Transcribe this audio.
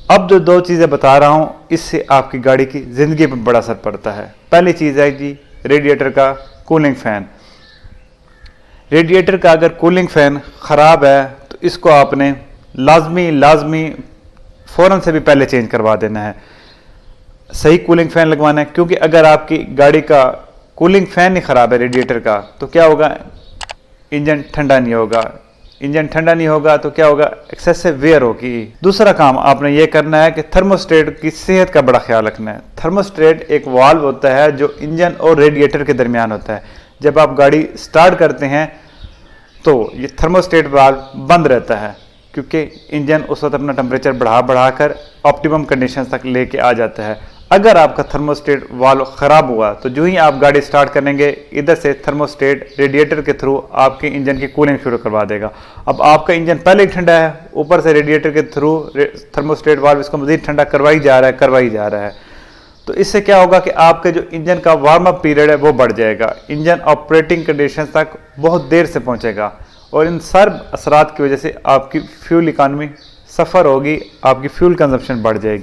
अब जो दो चीज़ें बता रहा हूँ इससे आपकी गाड़ी की ज़िंदगी पर बड़ा असर पड़ता है। पहली चीज़ है जी रेडिएटर का कूलिंग फ़ैन। रेडिएटर का अगर कूलिंग फ़ैन ख़राब है तो इसको आपने लाजमी फ़ौरन से भी पहले चेंज करवा देना है। सही कूलिंग फ़ैन लगवाना है, क्योंकि अगर आपकी गाड़ी का कूलिंग फ़ैन ही ख़राब है रेडिएटर का तो क्या होगा, इंजन ठंडा नहीं होगा। इंजन ठंडा नहीं होगा तो क्या होगा, एक्सेसिव वेयर होगी। दूसरा काम आपने ये करना है कि थर्मोस्टेट की सेहत का बड़ा ख्याल रखना है। थर्मोस्टेट एक वाल्व होता है जो इंजन और रेडिएटर के दरमियान होता है। जब आप गाड़ी स्टार्ट करते हैं तो ये थर्मोस्टेट वाल्व बंद रहता है, क्योंकि इंजन उस वक्त अपना टेम्परेचर बढ़ाकर ऑप्टिमम कंडीशन तक लेके आ जाता है। अगर आपका थर्मोस्टेट वाल्व ख़राब हुआ तो जो ही आप गाड़ी स्टार्ट करेंगे इधर से थर्मोस्टेट रेडिएटर के थ्रू आपके इंजन की कूलिंग शुरू करवा देगा। अब आपका इंजन पहले ही ठंडा है, ऊपर से रेडिएटर के थ्रू थर्मोस्टेट वाल्व इसको मज़ीद ठंडा करवाई जा रहा है। तो इससे क्या होगा कि आपके जो इंजन का वार्म अप पीरियड है वो बढ़ जाएगा। इंजन ऑपरेटिंग कंडीशन तक बहुत देर से पहुंचेगा और इन सब असरात की वजह से आपकी फ्यूल इकानमी सफ़र होगी, आपकी फ्यूल कंजप्शन बढ़ जाएगी।